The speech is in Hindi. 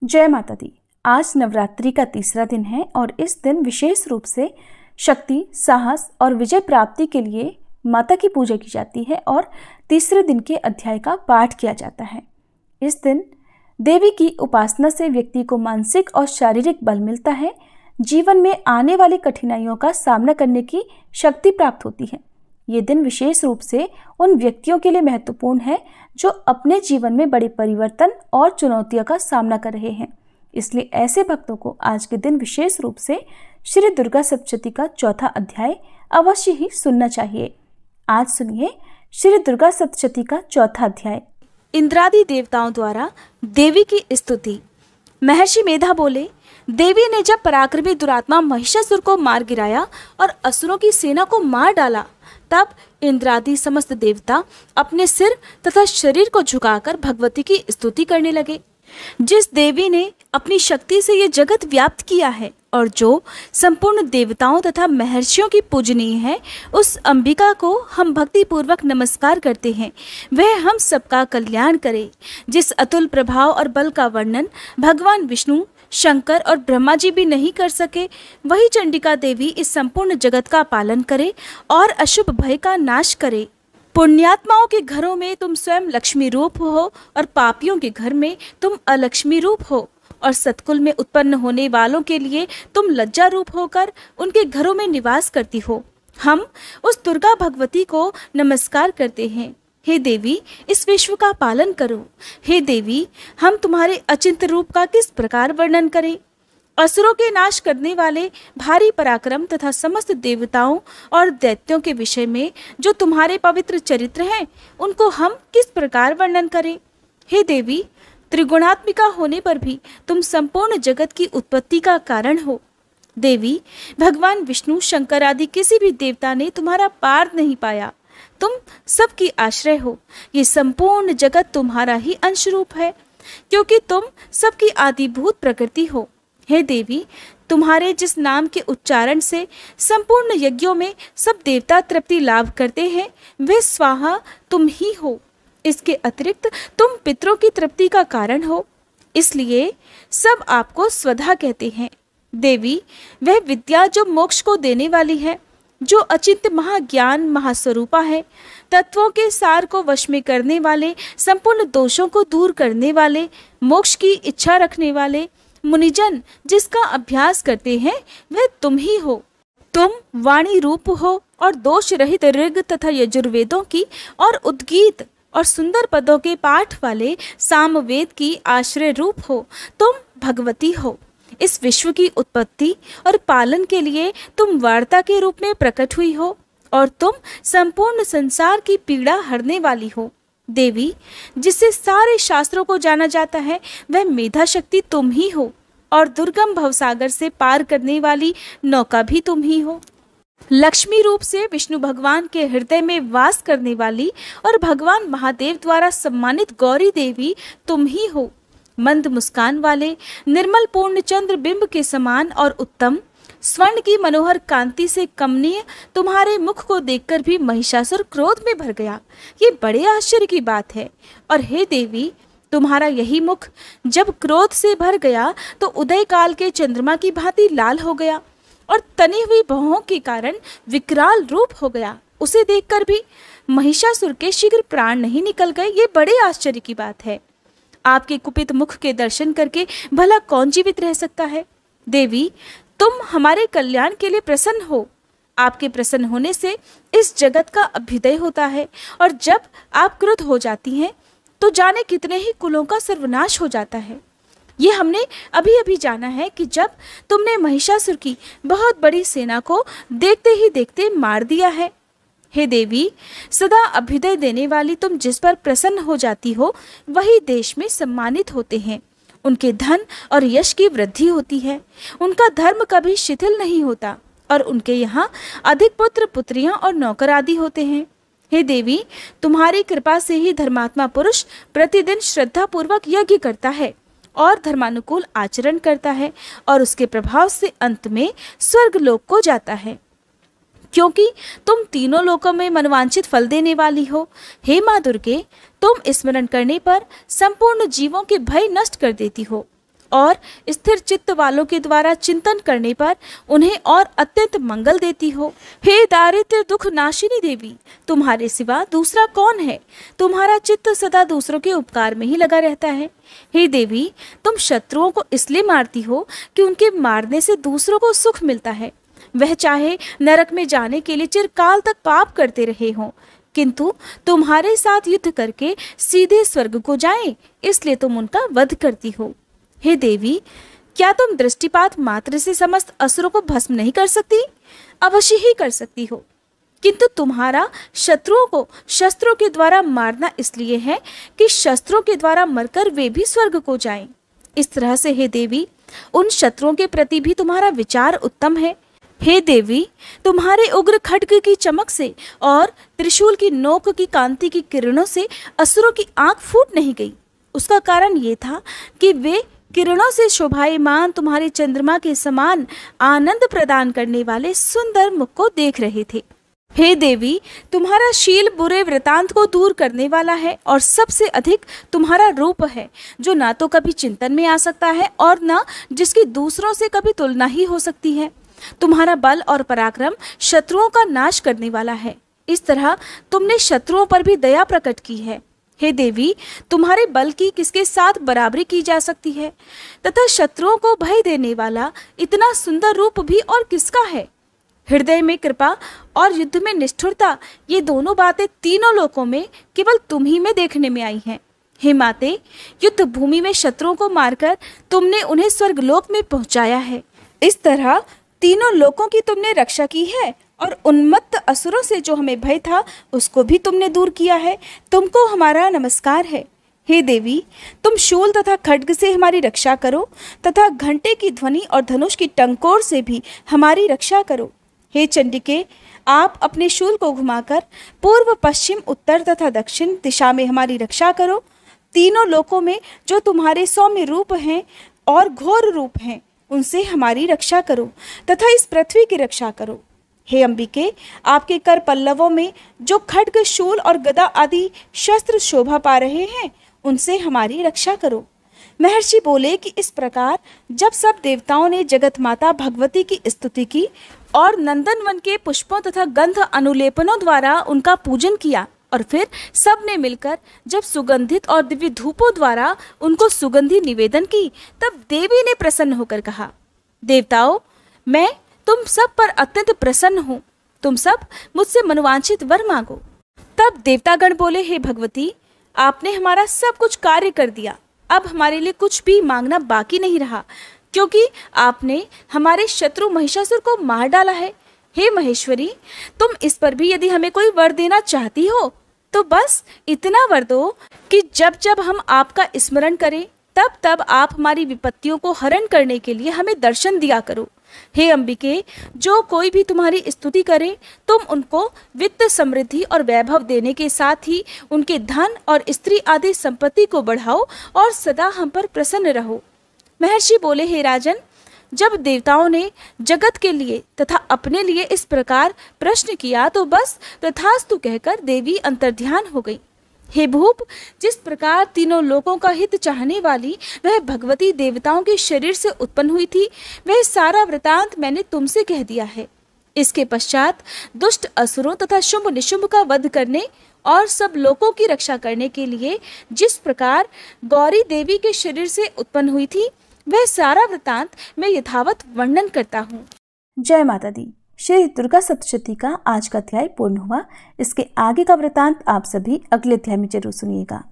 जय माता दी। आज नवरात्रि का तीसरा दिन है और इस दिन विशेष रूप से शक्ति, साहस और विजय प्राप्ति के लिए माता की पूजा की जाती है और तीसरे दिन के अध्याय का पाठ किया जाता है। इस दिन देवी की उपासना से व्यक्ति को मानसिक और शारीरिक बल मिलता है, जीवन में आने वाली कठिनाइयों का सामना करने की शक्ति प्राप्त होती है। ये दिन विशेष रूप से उन व्यक्तियों के लिए महत्वपूर्ण है जो अपने जीवन में बड़े परिवर्तन और चुनौतियों का सामना कर रहे हैं। इसलिए ऐसे भक्तों को आज के दिन विशेष रूप से श्री दुर्गा सप्तशती का चौथा अध्याय अवश्य ही सुनना चाहिए। आज सुनिए श्री दुर्गा सप्तशती का चौथा अध्याय। इंद्रादि देवताओं द्वारा देवी की स्तुति। महर्षि मेधा बोले, देवी ने जब पराक्रमी दुरात्मा महिषासुर को मार गिराया और असुरों की सेना को मार डाला, तब इंद्रादि समस्त देवता अपने सिर तथा शरीर को झुकाकर भगवती की स्तुति करने लगे। जिस देवी ने अपनी शक्ति से ये जगत व्याप्त किया है और जो संपूर्ण देवताओं तथा महर्षियों की पूजनीय है, उस अंबिका को हम भक्ति पूर्वक नमस्कार करते हैं। वह हम सबका कल्याण करे। जिस अतुल प्रभाव और बल का वर्णन भगवान विष्णु, शंकर और ब्रह्मा जी भी नहीं कर सके, वही चंडिका देवी इस संपूर्ण जगत का पालन करे और अशुभ भय का नाश करे। पुण्यात्माओं के घरों में तुम स्वयं लक्ष्मी रूप हो और पापियों के घर में तुम अलक्ष्मी रूप हो, और सतकुल में उत्पन्न होने वालों के लिए तुम लज्जा रूप होकर उनके घरों में निवास करती हो। हम उस दुर्गा भगवती को नमस्कार करते हैं। हे देवी, इस विश्व का पालन करो। हे देवी, हम तुम्हारे अचिंत्य रूप का किस प्रकार वर्णन करें। असुरों के नाश करने वाले भारी पराक्रम तथा समस्त देवताओं और दैत्यों के विषय में जो तुम्हारे पवित्र चरित्र हैं, उनको हम किस प्रकार वर्णन करें। हे देवी, त्रिगुणात्मिका होने पर भी तुम संपूर्ण जगत की उत्पत्ति का कारण हो। देवी, भगवान विष्णु, शंकर आदि किसी भी देवता ने तुम्हारा पार नहीं पाया। तुम सबकी आश्रय हो। ये संपूर्ण जगत तुम्हारा ही अंश रूप है, क्योंकि तुम सबकी आदिभूत प्रकृति हो। हे देवी, तुम्हारे जिस नाम के उच्चारण से संपूर्ण यज्ञों में सब देवता तृप्ति लाभ करते हैं, वह स्वाहा तुम ही हो। इसके अतिरिक्त तुम पितरों की तृप्ति का कारण हो, इसलिए सब आपको स्वधा कहते हैं। देवी, वह विद्या जो मोक्ष को देने वाली है, जो अचिंत्य महाज्ञान महास्वरूपा है, तत्वों के सार को वश में करने वाले, संपूर्ण दोषों को दूर करने वाले, मोक्ष की इच्छा रखने वाले मुनिजन जिसका अभ्यास करते हैं, वह तुम ही हो। तुम वाणी रूप हो और दोष रहित ऋग तथा यजुर्वेदों की और उद्गीत और सुंदर पदों के पाठ वाले सामवेद की आश्रय रूप हो। तुम भगवती हो। इस विश्व की उत्पत्ति और पालन के लिए तुम वार्ता के रूप में प्रकट हुई हो और तुम संपूर्ण संसार की पीड़ा हरने वाली हो। देवी, जिससे सारे शास्त्रों को जाना जाता है, वह मेधा शक्ति तुम ही हो, और दुर्गम भवसागर से पार करने वाली नौका भी तुम ही हो। लक्ष्मी रूप से विष्णु भगवान के हृदय में वास करने वाली और भगवान महादेव द्वारा सम्मानित गौरी देवी तुम ही हो। मंद मुस्कान वाले निर्मल पूर्ण चंद्र बिंब के समान और उत्तम स्वर्ण की मनोहर कांति से कमनीय तुम्हारे मुख को देखकर भी महिषासुर क्रोध में भर गया। ये बड़े आश्चर्य की बात है। और हे देवी, तुम्हारा यही मुख जब क्रोध से भर गया तो उदय काल के चंद्रमा की भांति लाल हो गया और तनी हुई भौहों के कारण विकराल रूप हो गया। उसे देखकर भी महिषासुर के शीघ्र प्राण नहीं निकल गए। ये बड़े आश्चर्य की बात है। आपके कुपित मुख के दर्शन करके भला कौन जीवित रह सकता है। देवी, तुम हमारे कल्याण के लिए प्रसन्न हो। आपके प्रसन्न होने से इस जगत का अभ्युदय होता है, और जब आप क्रुद्ध हो जाती हैं तो जाने कितने ही कुलों का सर्वनाश हो जाता है। ये हमने अभी अभी जाना है कि जब तुमने महिषासुर की बहुत बड़ी सेना को देखते ही देखते मार दिया है। हे देवी, सदा अभ्युदय देने वाली तुम जिस पर प्रसन्न हो जाती हो, वही देश में सम्मानित होते हैं। उनके धन और यश की वृद्धि होती है। उनका धर्म कभी शिथिल नहीं होता और उनके यहाँ अधिक पुत्र पुत्रियां और नौकर आदि होते हैं। हे देवी, तुम्हारी कृपा से ही धर्मात्मा पुरुष प्रतिदिन श्रद्धा पूर्वक यज्ञ करता है और धर्मानुकूल आचरण करता है और उसके प्रभाव से अंत में स्वर्ग लोक को जाता है, क्योंकि तुम तीनों लोकों में मनवांछित फल देने वाली हो। हे माँ दुर्गे, तुम स्मरण करने पर संपूर्ण जीवों के भय नष्ट कर देती हो और स्थिर चित्त वालों के द्वारा चिंतन करने पर उन्हें और अत्यंत मंगल देती हो। हे दारिद्र्य दुख नाशिनी देवी, तुम्हारे सिवा दूसरा कौन है? तुम्हारा चित्त सदा दूसरों के उपकार में ही लगा रहता है। हे देवी, तुम शत्रुओं को इसलिए मारती हो कि उनके मारने से दूसरों को सुख मिलता है। वह चाहे नरक में जाने के लिए चिरकाल तक पाप करते रहे हों, किंतु तुम्हारे साथ युद्ध करके सीधे स्वर्ग को जाएं, इसलिए तुम उनका वध करती हो। हे देवी, क्या तुम दृष्टिपात मात्र से समस्त असुरों को भस्म नहीं कर सकती? अवश्य ही कर सकती हो, किंतु तुम्हारा शत्रुओं को शस्त्रों के द्वारा मारना इसलिए है कि शस्त्रों के द्वारा मरकर वे भी स्वर्ग को जाएं। इस तरह से हे देवी, उन शत्रुओं के प्रति भी तुम्हारा विचार उत्तम है। हे देवी, तुम्हारे उग्र खड्ग की चमक से और त्रिशूल की नोक की कांति की किरणों से असुरों की आंख फूट नहीं गई। उसका कारण ये था कि वे किरणों से शोभायमान तुम्हारे चंद्रमा के समान आनंद प्रदान करने वाले सुंदर मुख को देख रहे थे। हे देवी, तुम्हारा शील बुरे वृतांत को दूर करने वाला है और सबसे अधिक तुम्हारा रूप है, जो ना तो कभी चिंतन में आ सकता है और न जिसकी दूसरों से कभी तुलना ही हो सकती है। तुम्हारा बल और पराक्रम शत्रुओं का नाश करने वाला है। इस तरह तुमने शत्रुओं पर भी दया प्रकट की है। हे देवी, तुम्हारे बल की किसके साथ बराबरी की जा सकती है, तथा शत्रुओं को भय देने वाला इतना सुंदर रूप भी और किसका है? हृदय में कृपा और युद्ध में निष्ठुरता, ये दोनों बातें तीनों लोकों में केवल तुम ही में देखने में आई हैं। हे माते, युद्ध भूमि में शत्रुओं को मारकर तुमने उन्हें स्वर्गलोक में पहुंचाया है। इस तरह तीनों लोकों की तुमने रक्षा की है और उन्मत्त असुरों से जो हमें भय था उसको भी तुमने दूर किया है। तुमको हमारा नमस्कार है। हे देवी, तुम शूल तथा खड्ग से हमारी रक्षा करो तथा घंटे की ध्वनि और धनुष की टंकोर से भी हमारी रक्षा करो। हे चंडिके, आप अपने शूल को घुमाकर पूर्व पश्चिम उत्तर तथा दक्षिण दिशा में हमारी रक्षा करो। तीनों लोकों में जो तुम्हारे सौम्य रूप हैं और घोर रूप हैं, उनसे हमारी रक्षा करो तथा इस पृथ्वी की रक्षा करो। हे अंबिके, आपके कर पल्लवों में जो खड्ग शूल और गदा आदि शस्त्र शोभा पा रहे हैं, उनसे हमारी रक्षा करो। महर्षि बोले कि इस प्रकार जब सब देवताओं ने जगत माता भगवती की स्तुति की और नंदनवन के पुष्पों तथा गंध अनुलेपनों द्वारा उनका पूजन किया और फिर सब ने मिलकर जब सुगंधित और दिव्य धूपों द्वारा उनको सुगंधि निवेदन की, तब देवी ने प्रसन्न होकर कहा, देवताओं, मैं तुम सब पर अत्यंत प्रसन्न हूँ। तुम सब मुझसे मनोवांछित वर मांगो। तब देवतागण बोले, हे भगवती, आपने हमारा सब कुछ कार्य कर दिया। अब हमारे लिए कुछ भी मांगना बाकी नहीं रहा, क्योंकि आपने हमारे शत्रु महिषासुर को मार डाला है। हे महेश्वरी, तुम इस पर भी यदि हमें कोई वर देना चाहती हो तो बस इतना वर दो कि जब जब हम आपका स्मरण करें तब तब आप हमारी विपत्तियों को हरण करने के लिए हमें दर्शन दिया करो। हे अंबिके, जो कोई भी तुम्हारी स्तुति करे तुम उनको वित्त समृद्धि और वैभव देने के साथ ही उनके धन और स्त्री आदि संपत्ति को बढ़ाओ और सदा हम पर प्रसन्न रहो। महर्षि बोले, हे राजन, जब देवताओं ने जगत के लिए तथा अपने लिए इस प्रकार प्रश्न किया तो बस तथास्तु कहकर देवी अंतर्ध्यान हो गई। हे भूप, जिस प्रकार तीनों लोगों का हित चाहने वाली वह भगवती देवताओं के शरीर से उत्पन्न हुई थी, वह सारा वृतांत मैंने तुमसे कह दिया है। इसके पश्चात दुष्ट असुरों तथा शुंभ निशुंभ का वध करने और सब लोगों की रक्षा करने के लिए जिस प्रकार गौरी देवी के शरीर से उत्पन्न हुई थी, वह सारा वृतांत मैं यथावत वर्णन करता हूँ। जय माता दी। श्री दुर्गा सप्तशती का आज का अध्याय पूर्ण हुआ। इसके आगे का वृतांत आप सभी अगले अध्याय में जरूर सुनिएगा।